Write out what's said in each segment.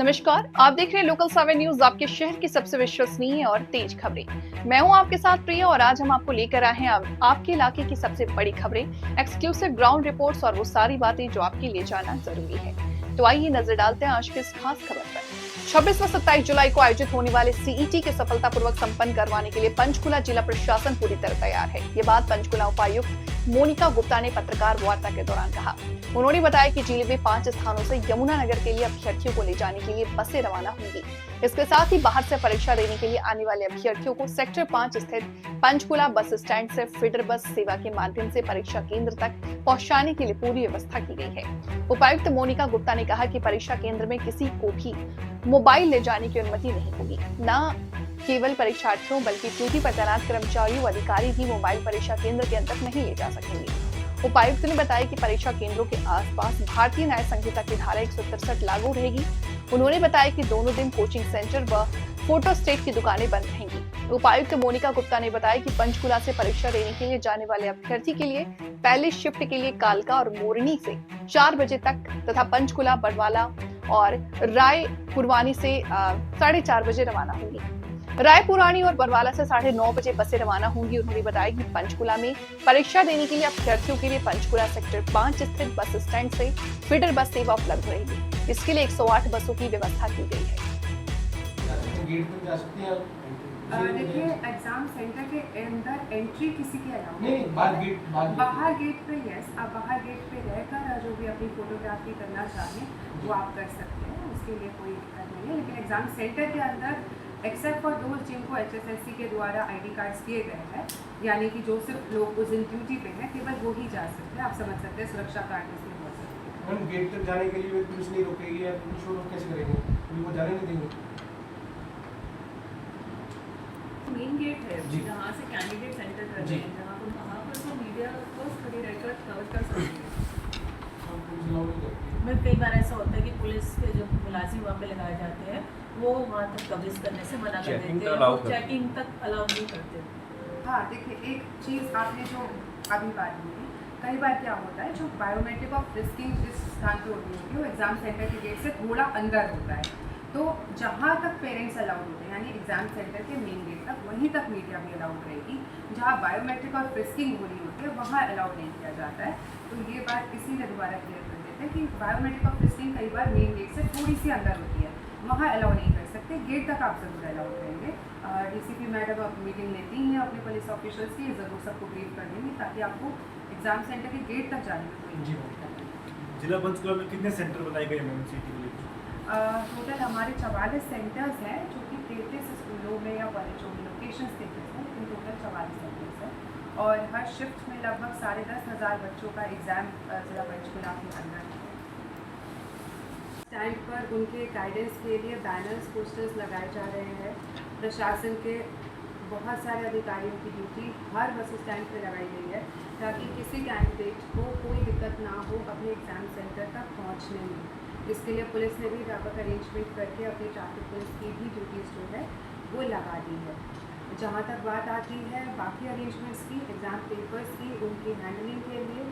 नमस्कार, आप देख रहे हैं लोकल 7 न्यूज, आपके शहर की सबसे विश्वसनीय और तेज खबरें। मैं हूं आपके साथ प्रिया और आज हम आपको लेकर आए हैं आपके इलाके की सबसे बड़ी खबरें, एक्सक्लूसिव ग्राउंड रिपोर्ट्स और वो सारी बातें जो आपके लिए जानना जरूरी है। तो आइए नजर डालते हैं आज की इस खास खबर पर। 26 व 27 जुलाई को आयोजित होने वाले सीईटी के सफलतापूर्वक संपन्न करवाने के लिए पंचकुला जिला प्रशासन पूरी तरह तैयार है। ये बात पंचकुला उपायुक्त मोनिका गुप्ता ने पत्रकार वार्ता के दौरान कहा। उन्होंने बताया कि जिले में 5 स्थानों से यमुनानगर के लिए अभ्यर्थियों को ले जाने के लिए बसें रवाना होंगी। इसके साथ ही बाहर से परीक्षा देने के लिए आने वाले अभ्यर्थियों को सेक्टर 5 स्थित पंचकुला बस स्टैंड से फीडर बस सेवा के माध्यम से परीक्षा केंद्र तक पहुंचाने के लिए पूरी व्यवस्था की गई है। उपायुक्त मोनिका गुप्ता ने कहा कि परीक्षा केंद्र में किसी को भी मोबाइल ले जाने की अनुमति नहीं होगी। न केवल परीक्षार्थियों बल्कि ड्यूटी पर तैनात कर्मचारियों व अधिकारी भी मोबाइल परीक्षा केंद्र के अंदर नहीं ले जा सकेंगे। उपायुक्त ने बताया कि परीक्षा केंद्रों के आसपास भारतीय न्याय संहिता की धारा 163 लागू रहेगी। उन्होंने बताया कि दोनों दिन कोचिंग सेंटर व फोटो स्टेट की दुकानें बंद रहेंगी। उपायुक्त मोनिका गुप्ता ने बताया कि पंचकुला से परीक्षा देने के लिए जाने वाले अभ्यर्थी के लिए पहले शिफ्ट के लिए कालका और मोरनी से 4 बजे तक तथा पंचकुला, बड़वाला और राय पुरवानी से 4:30 बजे रवाना होंगी। रायपुरानी और बरवाला से 9:30 बजे बसें रवाना होंगी। उन्होंने बताया कि पंचकुला में परीक्षा देने के लिए अभ्यर्थियों के लिए पंचकुला सेक्टर 5 स्थित बस स्टैंड से फीडर बस सेवा उपलब्ध रहेगी। इसके लिए 108 बसों की व्यवस्था की गई है। देखिए, एग्जाम सेंटर के अंदर एंट्री किसी की अलाउ नहीं, बाहर गेट पे यस, आप बाहर गेट पे रहकर जो भी अपनी फोटोग्राफी करना चाहें वो आप कर सकते हैं, उसके लिए कोई दिक्कत नहीं है। लेकिन एग्जाम सेंटर के अंदर एक्सेप्ट फॉर दोज जिनको HSSC के द्वारा ID कार्ड्स दिए गए हैं, यानी कि जो सिर्फ लोग उस दिन ड्यूटी पे हैं, केवल वो ही जा सकते हैं। आप समझ सकते हैं, सुरक्षा कार्ड इसमें हो सकते हैं। मैम, गेट तक जाने के लिए पुलिस नहीं रोकेगी या पुलिस को कैसे करेंगे? उनको जाने नहीं देंगे? मेन गेट है जहाँ से कैंडिडेट सेंटर कर रहे हैं, जहाँ पर वहाँ पर तो मीडिया को खड़े रहकर कवर कर सकते हैं। मैं कई बार ऐसा होता है कि पुलिस के जो मुलाजिम वहाँ पे लगाए जाते हैं वो वहाँ तक कवरेज करने से मना कर देते हैं, वो चेकिंग तक अलाउ नहीं करते। हाँ, देखिए, एक चीज़ आपने जो अभी बात बोली, कई बार क्या होता है, जो बायोमेट्रिक और फ्रिस्किंग जिस स्थान पर होती है वो एग्जाम सेंटर के गेट से थोड़ा अंदर होता है। तो जहाँ तक पेरेंट्स अलाउड होते हैं, यानी एग्जाम सेंटर के मेन गेट तक, वहीं तक मीडिया भी अलाउड रहेगी। जहाँ बायोमेट्रिक और फ्रिस्किंग हो रही होती है वहाँ अलाउड नहीं किया जाता है। तो ये बात इसीलिए दोबारा क्लियर कर देते हैं कि बायोमेट्रिक और फ्रिस्किंग कई बार मेन गेट से थोड़ी सी अंदर होती है, वहाँ अलाउ नहीं कर सकते। गेट तक आप ज़रूर अलाउड रहेंगे। DCP मैडम अब मीटिंग लेती हैं अपने पुलिस ऑफिसर्स की, ज़रूर सबको ब्रीफ कर देंगी ताकि आपको एग्जाम सेंटर के गेट तक जाने में कोई दिक्कत नहीं। जिला पंचकुला में कितने सेंटर बनाए गए हैं सिटी के लिए? टोटल हमारे 44 सेंटर्स हैं, जो कि 33 स्कूलों में या कॉलेजों में लोकेशंस 33 हैं, लेकिन टोटल 44 सेंटर्स हैं। और हर शिफ्ट में लगभग 10,500 बच्चों का एग्ज़ाम जिला पंचकुला के अंदर है। स्टैंड पर उनके गाइडेंस के लिए बैनर्स, पोस्टर्स लगाए जा रहे हैं। प्रशासन के बहुत सारे अधिकारियों की ड्यूटी हर बस स्टैंड पर लगाई गई है ताकि किसी कैंडिडेट को कोई दिक्कत ना हो अपने एग्ज़ाम सेंटर तक पहुंचने में। इसके लिए पुलिस ने भी व्यापक अरेंजमेंट करके अपनी ट्रैफिक पुलिस की भी ड्यूटीज़ जो है वो लगा दी है। जहाँ तक बात आती है बाकी अरेंजमेंट्स की, एग्ज़ाम पेपर्स की, उनकी हैंडलिंग के लिए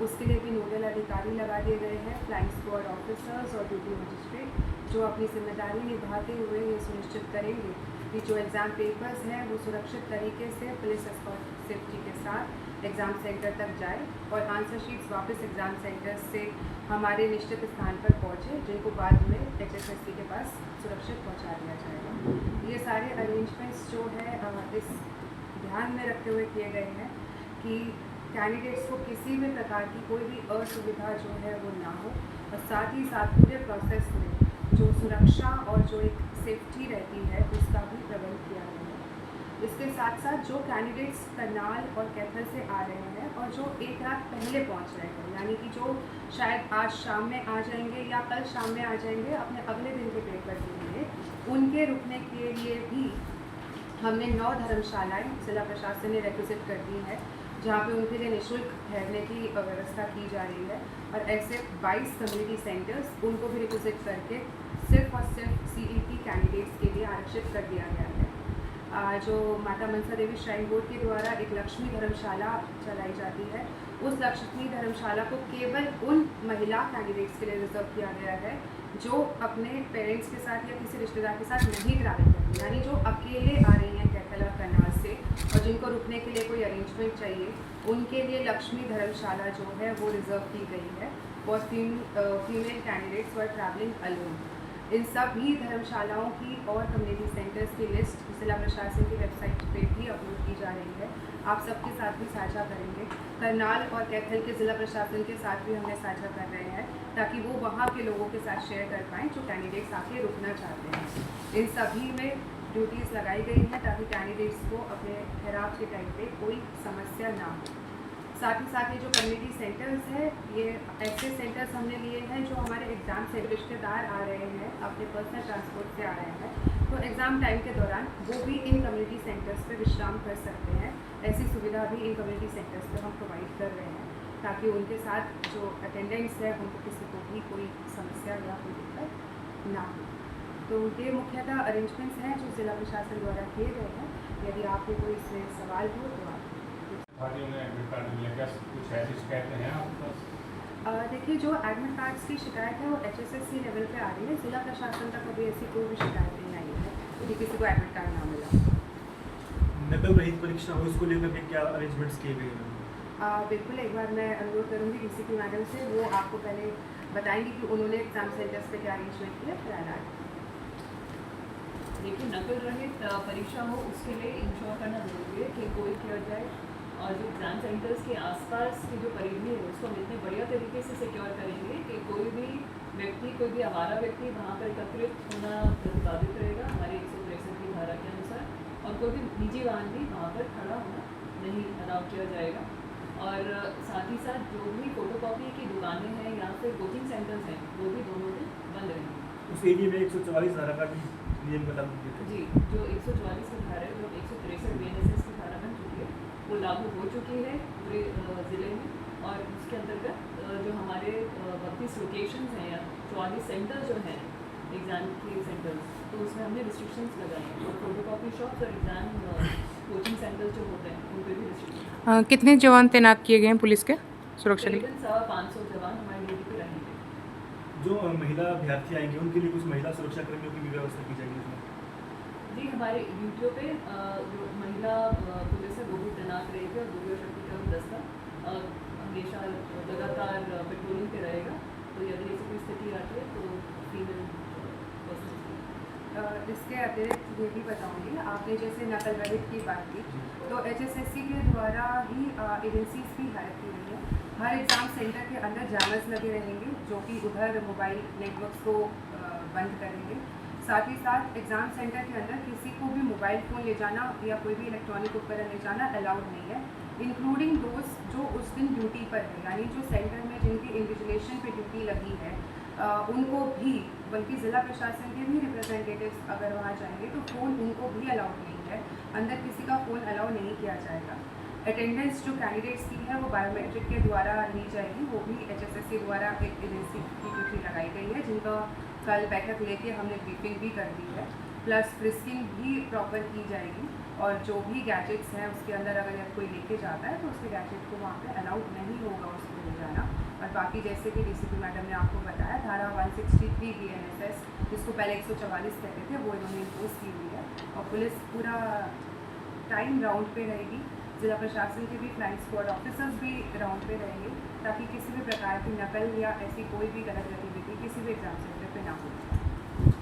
उसके लिए भी नोडल अधिकारी लगा दिए गए हैं, फ्लाइंग स्क्वाड ऑफिसर्स और ड्यूटी मजिस्ट्रेट, जो अपनी जिम्मेदारी निभाते हुए ये सुनिश्चित करेंगे कि जो एग्ज़ाम पेपर्स हैं वो सुरक्षित तरीके से पुलिस एस्कॉर्ट सेफ्टी के साथ एग्ज़ाम सेंटर तक जाए और आंसर शीट्स वापस एग्ज़ाम सेंटर से हमारे निश्चित स्थान पर पहुँचे, जिनको बाद में HSSC के पास सुरक्षित पहुँचा दिया जाएगा। ये सारे अरेंजमेंट्स जो है इस ध्यान में रखते हुए किए गए हैं कि कैंडिडेट्स को किसी भी प्रकार की कोई भी असुविधा जो है वो ना हो, और साथ ही साथ पूरे प्रोसेस में जो सुरक्षा और जो एक सेफ्टी रहती है उसका भी प्रबंध किया गया है। इसके साथ साथ जो कैंडिडेट्स करनाल और कैथल से आ रहे हैं और जो एक रात पहले पहुंच रहे हैं, यानी कि जो शायद आज शाम में आ जाएंगे या कल शाम में आ जाएंगे अपने अगले दिन के पेपर के लिए, उनके रुकने के लिए भी हमने 9 धर्मशालाएँ जिला प्रशासन ने रिक्वेस्ट कर दी है, जहाँ पे उनके लिए निःशुल्क ठहरने की व्यवस्था की जा रही है। और ऐसे 22 कम्युनिटी सेंटर्स उनको भी रिक्वेस्ट करके सिर्फ और सिर्फ CET कैंडिडेट्स के लिए आरक्षित कर दिया गया है। जो माता मनसा देवी श्राइन बोर्ड के द्वारा एक लक्ष्मी धर्मशाला चलाई जाती है, उस लक्ष्मी धर्मशाला को केवल उन महिला कैंडिडेट्स के लिए रिजर्व किया गया है जो अपने पेरेंट्स के साथ या किसी रिश्तेदार के साथ नहीं ट्रैवल करती, यानी जो अकेले आ रही हैं कैथल और करनाल से और जिनको रुकने के लिए कोई अरेंजमेंट चाहिए, उनके लिए लक्ष्मी धर्मशाला जो है वो रिजर्व की गई है। और female candidates were travelling alone. इन सभी धर्मशालाओं की और कम्युनिटी सेंटर्स की लिस्ट जिला प्रशासन की वेबसाइट पे भी अपलोड की जा रही है, आप सबके साथ भी साझा करेंगे। करनाल और कैथल के ज़िला प्रशासन के साथ भी हमने साझा कर रहे हैं ताकि वो वहाँ के लोगों के साथ शेयर कर पाएँ जो कैंडिडेट्स आके रुकना चाहते हैं। इन सभी में ड्यूटीज़ लगाई गई हैं ताकि कैंडिडेट्स को अपने ठहराव के टाइम पे कोई समस्या ना हो। साथ ही साथ ये जो कम्युनिटी सेंटर्स है, ये ऐसे सेंटर्स हमने लिए हैं जो हमारे एग्ज़ाम से रिश्तेदार आ रहे हैं, अपने पर्सनल ट्रांसपोर्ट से आ रहे हैं, तो एग्ज़ाम टाइम के दौरान वो भी इन कम्युनिटी सेंटर्स पे विश्राम कर सकते हैं। ऐसी सुविधा भी इन कम्युनिटी सेंटर्स पे हम प्रोवाइड कर रहे हैं ताकि उनके साथ जो अटेंडेंट्स है उनको किसी को भी कोई समस्या या कोई दिक्कत ना हो। तो ये मुख्यतः अरेंजमेंट्स हैं जो ज़िला प्रशासन द्वारा किए गए हैं। यदि आपको कोई इसमें सवाल हो तो आप पार्टियों ने एडमिट कार्ड मिला, क्या कुछ ऐसी शिकायतें हैं आपके पास? देखिए, जो एडमिट कार्ड्स की शिकायत है वो HSSC लेवल पे आ रही है। ज़िला प्रशासन तक अभी ऐसी कोई भी शिकायत नहीं आई है कि किसी को एडमिट कार्ड ना मिला। नकल रहित परीक्षा हो, इसको लेकर के क्या अरेंजमेंट्स किए गए हैं? बिल्कुल, एक बार मैं अनुरोध करूँगी DCP मैडम से, वो आपको पहले बताएंगी कि उन्होंने एग्ज़ाम सेंटर्स पे क्या अरेंजमेंट किया, फिर आना। देखिए, नकल रहित परीक्षा हो उसके लिए इंश्योर करना ज़रूरी है कि कोई किया जाए, और जो एग्ज़ाम सेंटर्स के आसपास की जो परिधि है उसको हम इतने बढ़िया तरीके से सिक्योर करेंगे कि कोई भी व्यक्ति, कोई भी आवारा व्यक्ति वहाँ पर एकत्रित होना प्रतिपादित रहेगा हमारे 163 की धारा के अनुसार, और कोई भी निजी वाहन भी वहाँ पर खड़ा होना नहीं अलाउ किया जाएगा। और साथ ही साथ जो भी फोटोकॉपी की दुकानें हैं या फिर कोचिंग सेंटर्स हैं वो भी दोनों दिन बंद रहेंगे। उस एरिया में 144 धारा का भी नियम का लागू किया जी, जो 144 की धारा है, जो 163 BNSS की धारा बन चुकी है, वो लागू हो चुकी है पूरे ज़िले में। और उसके अंतर्गत जो हमारे 32 लोकेशंस हैं या 44 सेंटर्स जो हैं एग्ज़ाम के सेंटर्स, तो उसमें हमने रिस्ट्रिक्शंस लगाए हैं। और फोटोकॉपी शॉप्स और एग्ज़ाम कोचिंग सेंटर्स जो होते हैं उन पर भी रिस्ट्रिक्शन। कितने जवान तैनात किए गए हैं पुलिस के सुरक्षा के लिए? करीबन 550 जवान हमारी ड्यूटी पे रहेंगे। जो महिला अभ्यर्थी आएंगे उनके लिए कुछ महिला सुरक्षा कर्मियों की भी व्यवस्था की जाएगी इसमें? जी, हमारे ड्यूटियों पे जो महिला पुलिस है वो भी तैनात रहेगी और दुर्गा शक्ति का दस्ता हमेशा लगातार पेट्रोलिंग पे रहेगा। तो यदि ऐसी कोई स्थिति आती है तो फीमेल इसके अतिरिक्त ये भी बताऊँगी, आपने जैसे नकल रहित की बात की, तो HSSC के द्वारा ही एजेंसीज भी हायर की गई है। हर एग्ज़ाम सेंटर के अंदर जैमर्स लगे रहेंगे जो कि उधर मोबाइल नेटवर्क्स को बंद करेंगे। साथ ही साथ एग्ज़ाम सेंटर के अंदर किसी को भी मोबाइल फ़ोन ले जाना या कोई भी इलेक्ट्रॉनिक उपकरण ले जाना अलाउड नहीं है, इंक्लूडिंग दोस्त जो उस दिन ड्यूटी पर है, यानी जो सेंटर में जिनकी इन्विजिलेशन पे ड्यूटी लगी है उनको भी, बल्कि ज़िला प्रशासन के भी रिप्रेजेंटेटिव्स अगर वहाँ जाएंगे तो फ़ोन उनको भी अलाउड नहीं है, अंदर किसी का फ़ोन अलाउ नहीं किया जाएगा। अटेंडेंस जो कैंडिडेट्स की है वो बायोमेट्रिक के द्वारा ली जाएगी, वो भी HSSC द्वारा एक एजेंसी की ड्यूटी लगाई गई है जिनका कल बैठक लेके हमने ब्रीफिंग भी कर दी है। प्लस फ्रिस्किंग भी प्रॉपर की जाएगी और जो भी गैजेट्स हैं उसके अंदर अगर कोई लेके जाता है तो उसके गैजेट को वहाँ पे अलाउड नहीं होगा उसको ले जाना। और बाकी जैसे कि DCP मैडम ने आपको बताया, धारा 163 BNSS जिसको पहले 144 कहते थे वो इन्होंने इम्पोज की हुई है और पुलिस पूरा टाइम राउंड पे रहेगी। ज़िला प्रशासन के भी फ्लाइंग स्क्वाड ऑफिसर्स भी राउंड पे रहेंगे ताकि किसी भी प्रकार की नकल या ऐसी कोई भी गलत गतिविधि किसी भी एग्जाम सेंटर पे ना हो।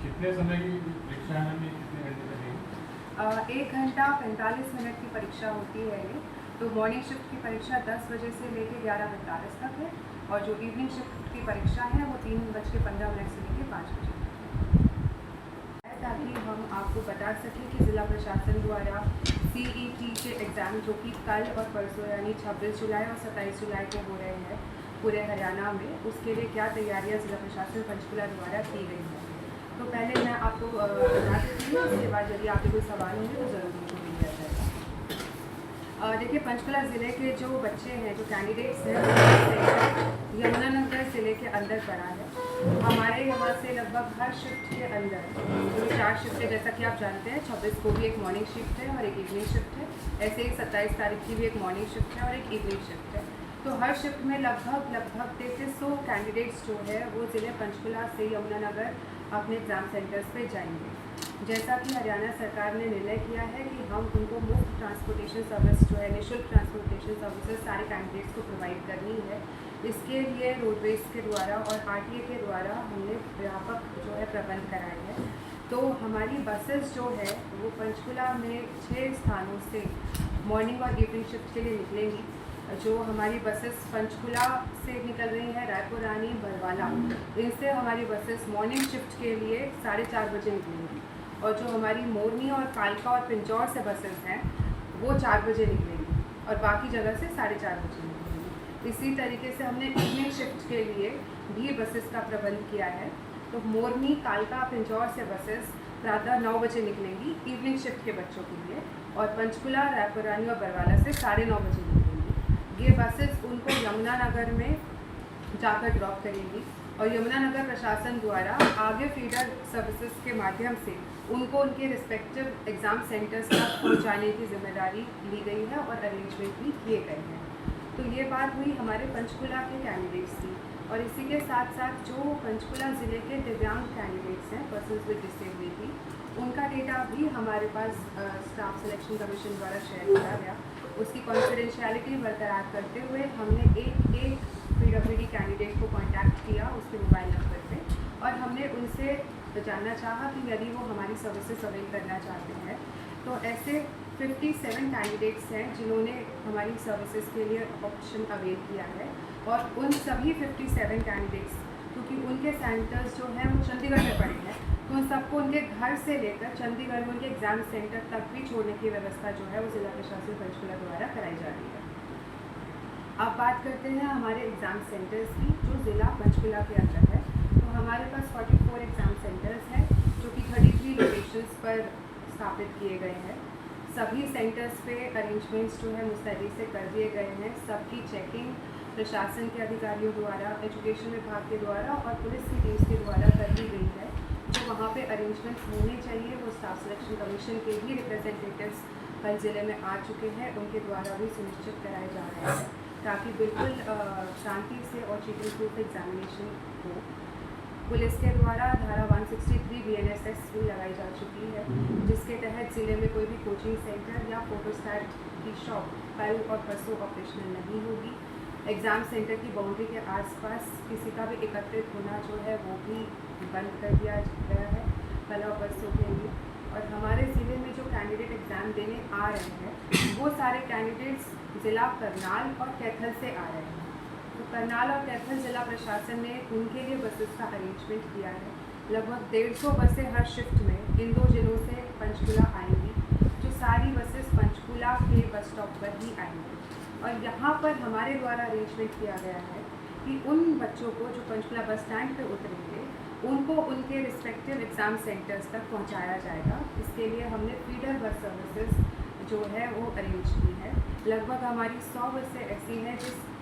कितने समय की परीक्षा है मैम? कितने घंटे लगेगी? 1 घंटा 45 मिनट की परीक्षा होती है ये। तो मॉर्निंग शिफ्ट की परीक्षा 10 बजे से लेकर 11:45 तक है और जो इवनिंग शिफ्ट की परीक्षा है वो 3:15 से लेकर 5 बजे, ताकि हम आपको बता सकें कि ज़िला प्रशासन द्वारा CET के एग्ज़ाम जो कि कल और परसों यानी 26 जुलाई और 27 जुलाई को हो रहे हैं पूरे हरियाणा में, उसके लिए क्या तैयारियां ज़िला प्रशासन पंचकुला द्वारा की गई हैं। तो पहले मैं आपको बता देती हूँ, उसके बाद यदि आपके कोई सवाल होंगे तो ज़रूर उनको मिल जाएगा। देखिए, पंचकुला ज़िले के जो बच्चे हैं, जो कैंडिडेट्स हैं, यमुनानगर ज़िले के अंदर पड़ा है। हमारे यहाँ से लगभग हर शिफ्ट के अंदर, क्योंकि 4 शिफ्ट है जैसा कि आप जानते हैं, 26 को भी एक मॉर्निंग शिफ्ट है और एक इवनिंग शिफ्ट है। ऐसे ही 27 तारीख की भी एक मॉर्निंग शिफ्ट है और एक इवनिंग शिफ्ट है। तो हर शिफ्ट में लगभग 3300 कैंडिडेट्स जो है वो ज़िले पंचकुला से यमुनानगर अपने एग्ज़ाम सेंटर्स पे जाएंगे। जैसा कि हरियाणा सरकार ने निर्णय किया है कि हम उनको मुफ्त ट्रांसपोर्टेशन सर्विस जो है, निःशुल्क ट्रांसपोर्टेशन सर्विसेज सारे कैंडिडेट्स को प्रोवाइड करनी है। इसके लिए रोडवेज के द्वारा और आरटीए के द्वारा हमने व्यापक जो है प्रबंध कराए हैं। तो हमारी बसेस जो है वो पंचकुला में 6 स्थानों से मॉर्निंग और इवनिंग शिफ्ट के लिए निकलेंगी। जो हमारी बसेस पंचकुला से निकल रही हैं, रायपुर रानी, बरवाला, इनसे हमारी बसेस मॉर्निंग शिफ्ट के लिए 4:30 बजे निकलेंगी। और जो हमारी मोरनी और कालका और पिंजौर से बसेस हैं वो 4 बजे निकलेंगी और बाकी जगह से 4:30 बजे निकलेंगी। इसी तरीके से हमने इवनिंग शिफ्ट के लिए भी बसेस का प्रबंध किया है। तो मोरनी, कालका, पिंजौर से बसेस प्रातः 9 बजे निकलेंगी इवनिंग शिफ्ट के बच्चों के लिए, और पंचकुला, रायपुर रानी और बरवाला से 9:30 बजे निकलेंगी। ये बसेस उनको यमुनानगर में जाकर ड्रॉप करेंगी और यमुनानगर प्रशासन द्वारा आगे फीडर सर्विसेज के माध्यम से उनको उनके रिस्पेक्टिव एग्ज़ाम सेंटर्स तक पहुंचाने की जिम्मेदारी ली गई है और अरेंजमेंट भी किए गए हैं। तो ये बात हुई हमारे पंचकुला के कैंडिडेट्स की। और इसी के साथ साथ जो पंचकुला ज़िले के दिव्यांग कैंडिडेट्स हैं, पर्सन्स विद डिसेबिलिटी, उनका डेटा भी हमारे पास स्टाफ सिलेक्शन कमीशन द्वारा शेयर किया गया। उसकी कॉन्फिडेंशियलिटी बरकरार करते हुए हमने एक PWD कैंडिडेट को कॉन्टैक्ट किया उसके मोबाइल नंबर पे, और हमने उनसे जानना चाहा कि यदि वो हमारी सर्विसेज अवेल करना चाहते हैं। तो ऐसे 57 कैंडिडेट्स हैं जिन्होंने हमारी सर्विसेज के लिए ऑप्शन अवेल किया है। और उन सभी 57 कैंडिडेट्स, क्योंकि उनके सेंटर्स जो हैं वो चंडीगढ़ में पड़े हैं, तो उन सबको उनके घर से लेकर चंडीगढ़ में उनके एग्ज़ाम सेंटर तक भी छोड़ने की व्यवस्था जो है वो ज़िला प्रशासन पंचकुला द्वारा कराई जा रही है। अब बात करते हैं हमारे एग्ज़ाम सेंटर्स की जो ज़िला पंचकुला के अंदर है। तो हमारे पास 44 एग्ज़ाम सेंटर्स हैं जो कि 33 लोकेशंस पर स्थापित किए गए हैं। सभी सेंटर्स पे अरेंजमेंट्स जो है मुस्तैदी से कर दिए गए हैं। सबकी चेकिंग प्रशासन के अधिकारियों द्वारा, एजुकेशन विभाग के द्वारा और पुलिस की टीम्स के द्वारा कर दी गई है। जो वहाँ पे अरेंजमेंट्स होने चाहिए वो स्टाफ सिलेक्शन कमीशन के भी रिप्रेजेंटेटिव्स कल ज़िले में आ चुके हैं, उनके द्वारा भी सुनिश्चित कराए जा रहे हैं ताकि बिल्कुल शांति से और चीटिंग प्रूफ एग्जामिनेशन हो। पुलिस के द्वारा धारा 163 BNSS भी लगाई जा चुकी है, जिसके तहत ज़िले में कोई भी कोचिंग सेंटर या फोटोस्टैट की शॉप कल और परसों ऑपरेशनल नहीं होगी। एग्ज़ाम सेंटर की बाउंड्री के आसपास किसी का भी एकत्रित होना जो है वो भी बंद कर दिया गया है कल और परसों के लिए। और हमारे ज़िले में जो कैंडिडेट एग्ज़ाम देने आ रहे हैं वो सारे कैंडिडेट्स ज़िला करनाल और कैथल से आ रहे हैं। तो करनाल और कैथल ज़िला प्रशासन ने उनके लिए बसेस का अरेंजमेंट किया है। लगभग 150 बसें हर शिफ्ट में इन 2 जिलों से पंचकुला आएंगी, जो सारी बसेस पंचकुला के बस स्टॉप पर ही आएंगी। और यहाँ पर हमारे द्वारा अरेंजमेंट किया गया है कि उन बच्चों को जो पंचकुला बस स्टैंड पे उतरेंगे उनको उनके रिस्पेक्टिव एग्ज़ाम सेंटर्स तक पहुँचाया जाएगा। इसके लिए हमने फीडर बस सर्विसेज जो है वो अरेंज की है। लगभग हमारी 100 बसें ऐसी हैं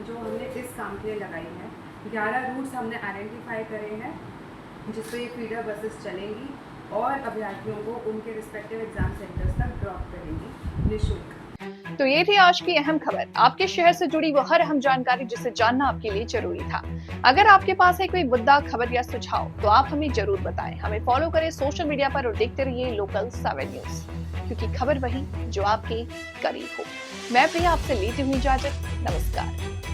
जो हमने इस काम के लिए लगाई हैं। 11 रूट्स हमने आइडेंटिफाई करे हैं जिस पर ये फीडर बसेस चलेंगी और अभ्यर्थियों को उनके रिस्पेक्टिव एग्ज़ाम सेंटर्स तक ड्रॉप करेंगी निःशुल्क। तो ये थी आज की अहम खबर। आपके शहर से जुड़ी वो हर अहम जानकारी जिसे जानना आपके लिए जरूरी था। अगर आपके पास है कोई मुद्दा, खबर या सुझाव तो आप हमें जरूर बताएं। हमें फॉलो करें सोशल मीडिया पर और देखते रहिए लोकल 7 न्यूज, क्योंकि खबर वही जो आपके करीब हो। मैं प्रिया आपसे लेती हूँ इजाजत। नमस्कार।